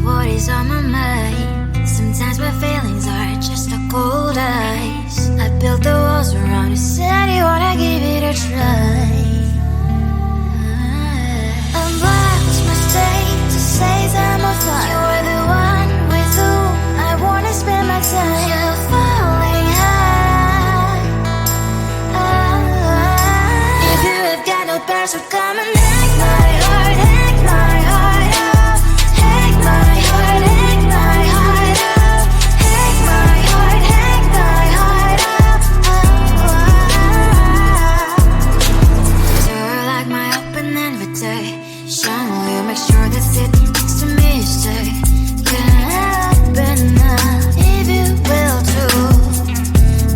what is on my mind. Sometimes my feelings are just a cold ice. I built the walls around you, said you wanna give it a try. I'm lost, mistake to say I'm a fly. You're the one with whom I wanna spend my time. You're falling high. If you have got no parents, so come and hack my heart, hack my heart out. Hack my heart, hack my heart out. Hack my heart, hack my heart out. So like my open invitation, will you make sure that sitting next to me you stay? Can happen now, if you will too.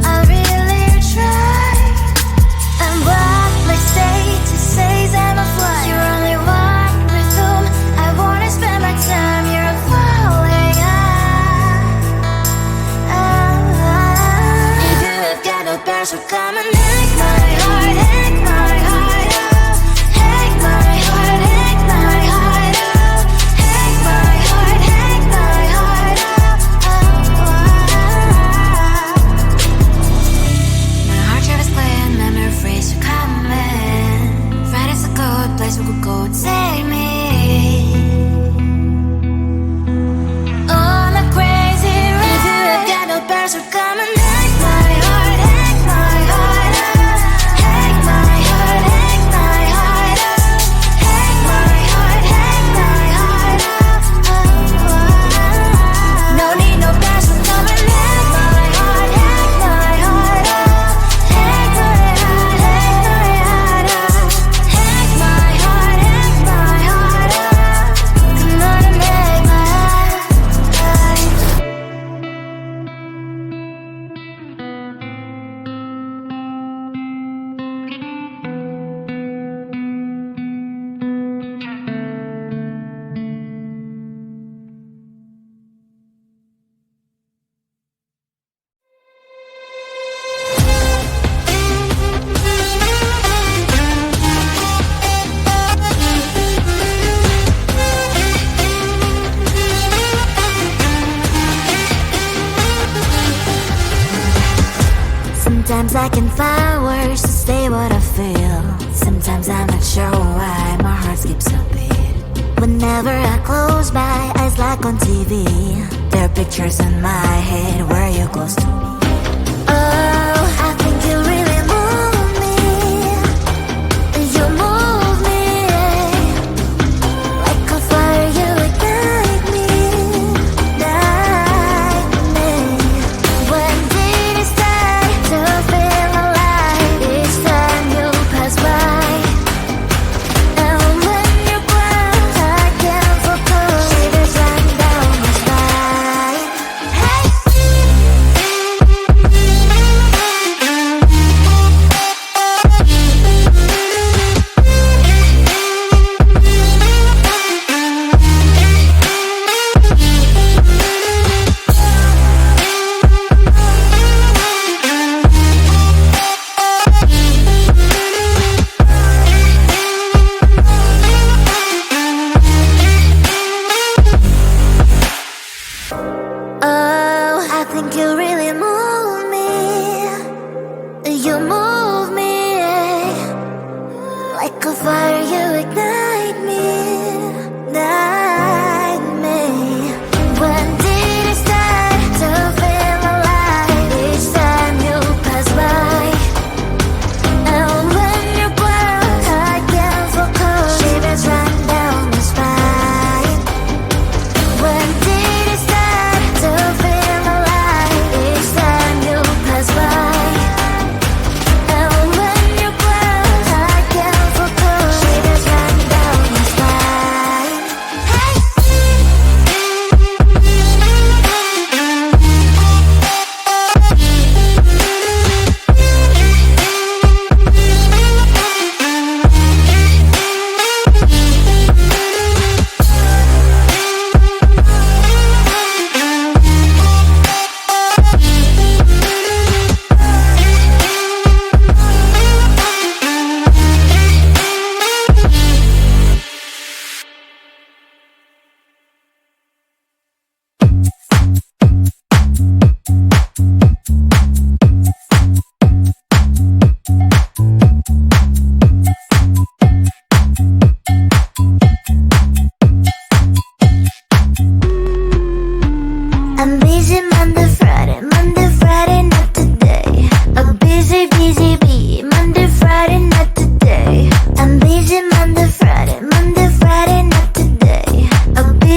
I'll really try. And what my state to say I'm a fly. You're only one with whom I wanna spend my time. You're falling high. If you have got no parents, so come and hack my heart, hack my heart out. Hack my heart, hack my heart out. Hack my heart, hack my heart out. My heart drive is playing memory freeze, so come in. Friday's a good place we could go, take me on a crazy ride. If you have got no parents, so come and hack my heart, hack my heart out. Hack my heart, hack my heart out. Hack my heart, hack my heart out. No need no parents, so come and hack my heart, hack my heart out. Hack my heart, hack my heart out. Hack my heart, hack my heart out. Come on and make my heart. Sometimes I can find words to say what I feel. Sometimes I'm not sure why my heart skips a beat. Whenever I close my eyes like on TV, there are pictures in my head where you're close to me. Oh, I think you really move me. You move me like a fire, you ignite me, ignite me. When did it start to feel alive? Each time you pass by, and when you glance, I can't focus. Shivers run down my spine. Hey.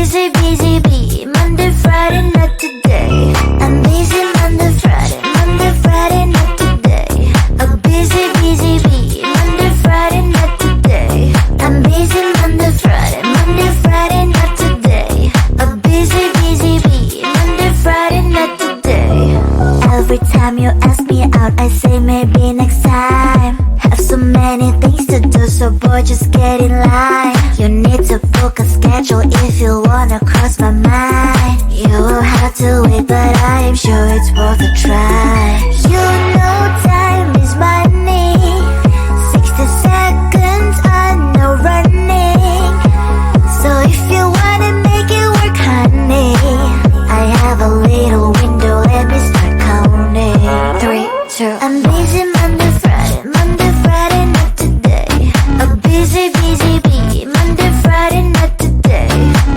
busy, busy bee. Monday, Friday, not today. I'm busy Monday, Friday, Monday, Friday, not today. A busy, busy bee. Monday, Friday, not today. I'm busy Monday, Friday, Monday, Friday, not today. A busy, busy bee. Monday, Friday, not today. Every time you ask me out, I say maybe next time. Have so many things to do, so boy, just get in line. You need to book a schedule if you wanna cross my mind. You will have to wait, but I am sure it's worth a try. You know time is money. 60 seconds, I know running. So if you wanna make it work, honey, I have a little window, let me start counting. 3, 2, I'm busy Monday, Friday, Monday, Friday, not today. A busy, busy bee. Monday, Friday, not today.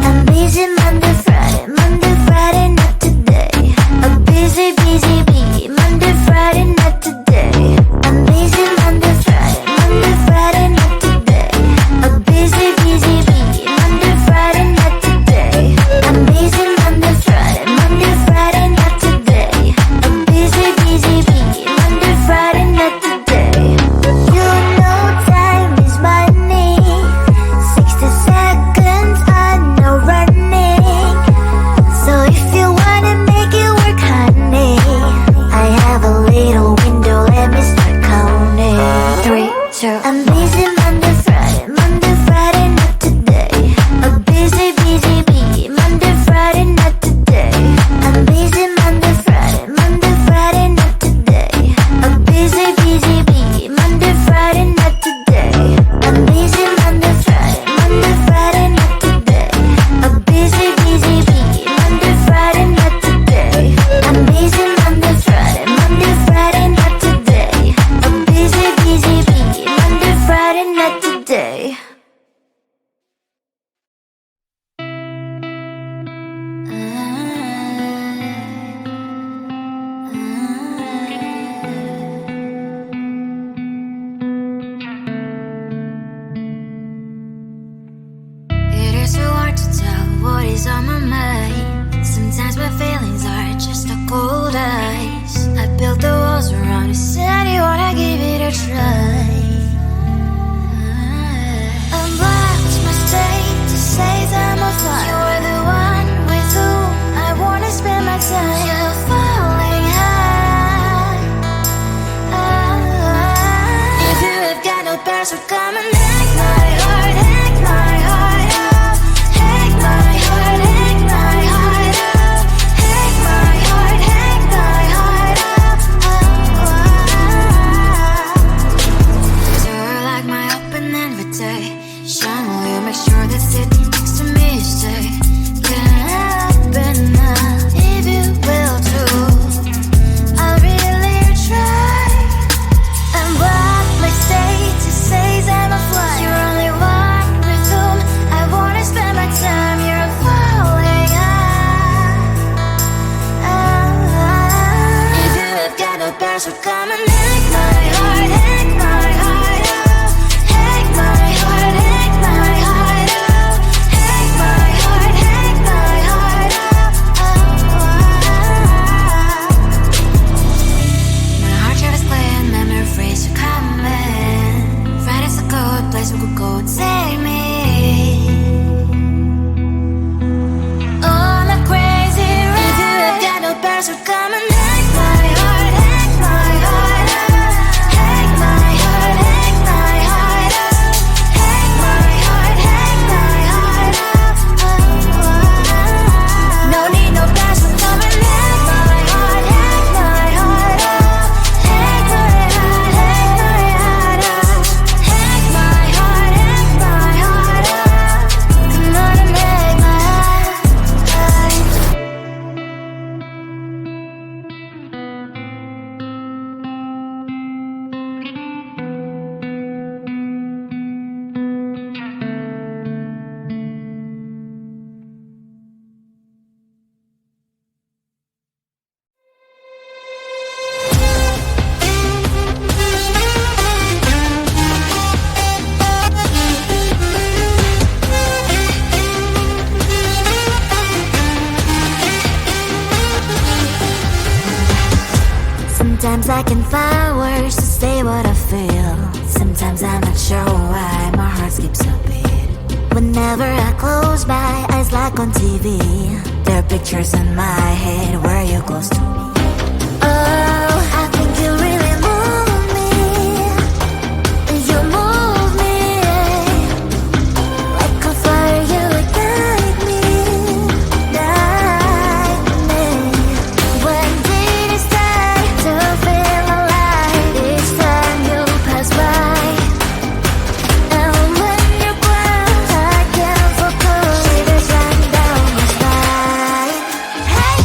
I'm busy Monday, Friday, Monday, Friday, not today. A busy, busy bee. Monday, Friday, not today. I'm busy Monday, Friday, Monday, Friday, not today. A busy, busy bee. Monday, Friday, not today. I'm busy Monday, Friday, Monday, Friday, not today. A busy, busy bee. Monday, Friday, not today. You know time is money. 60 seconds, I know running. So if you wanna make it work, honey, I have a little window, let me start counting. 3, 2, I'm busy Monday, Friday, Monday, Friday, not today. A busy, busy bee. Monday, Friday, not today. I'm busy Monday, Friday, Monday, Friday, not today. A busy, busy bee. Monday, Friday, not today. I'm busy Monday, Friday, Monday, Friday, not today. A busy, busy bee. Monday, Friday, not today. I'm busy Monday, Friday, Monday, Friday, not today. A busy, busy bee. Monday, Friday, not today. It is so hard to tell what is on my mind. Sometimes my feelings are just a cold ice. I built the walls around you, said you wanna give it a try. Unblocked my state to say that I'm fine. You are the one with whom I wanna spend my time. You're falling high. If you have got no password, come and hack my heart, hack my heart up. Hack my heart, hack my heart up. Hack my heart, hack my heart up. You're like my open invitation. Will you make sure that sitting next to me you stay? Can happen now if you will too. I'll really try and block my state to say that I'm I can find words to say what I feel. Sometimes I'm not sure why my heart skips a beat. Whenever I close my eyes like on TV, there are pictures in my head where you're close to me. Oh, I think you really move me. You move me like a fire, you ignite me, ignite me. When did it start to feel alive? Each time you pass by, and when you ground, I can't focus. Shivers run down my spine. Hey.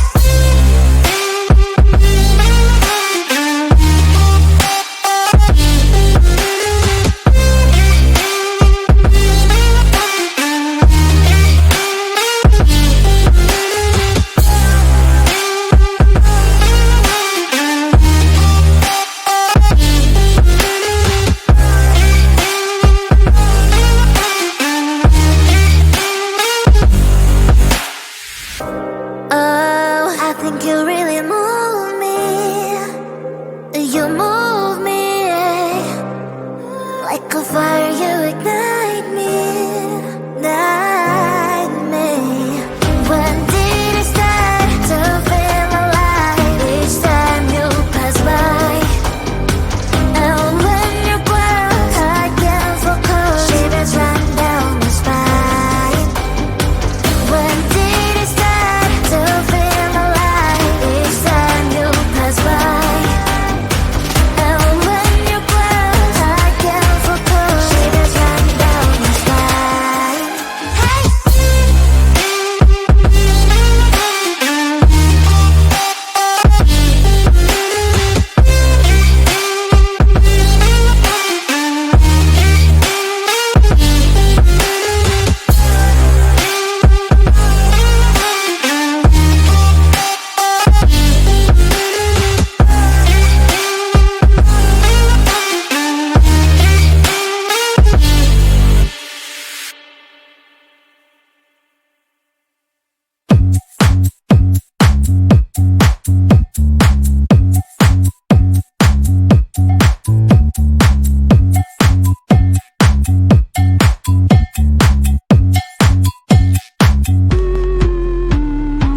Oh, I think you really move me. You move me like a fire, you ignite me, ignite me. When did it start to feel alive? Each time you pass by, and when you ground, I can't focus. Shivers run down my spine. When did it start to feel alive? Each time you pass by, and when you ground, I can't focus. Shivers run down my spine. Hey.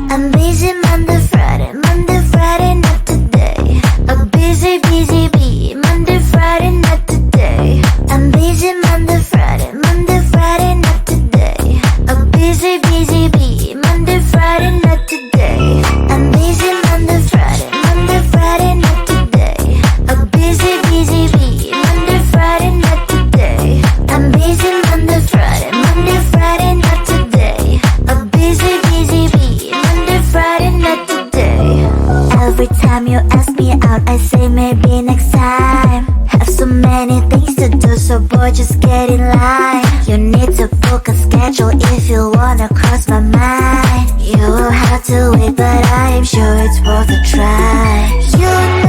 I'm busy Monday, Friday, not today. A busy, busy bee. Monday, Friday, not today. I'm busy Monday, Friday, not today. A busy, busy bee. Monday, Friday, not today. I'm busy Monday, Friday, not today. A busy, busy bee. Monday, Friday, not today. I'm busy Monday, Friday, not today. A busy, busy bee. Monday, Friday, not today. Every time you ask me out, I say maybe next time. Have so many things to do, so boy, just get in line. You need to book a schedule if you wanna cross my mind. You will have to wait, but I am sure it's worth a try. You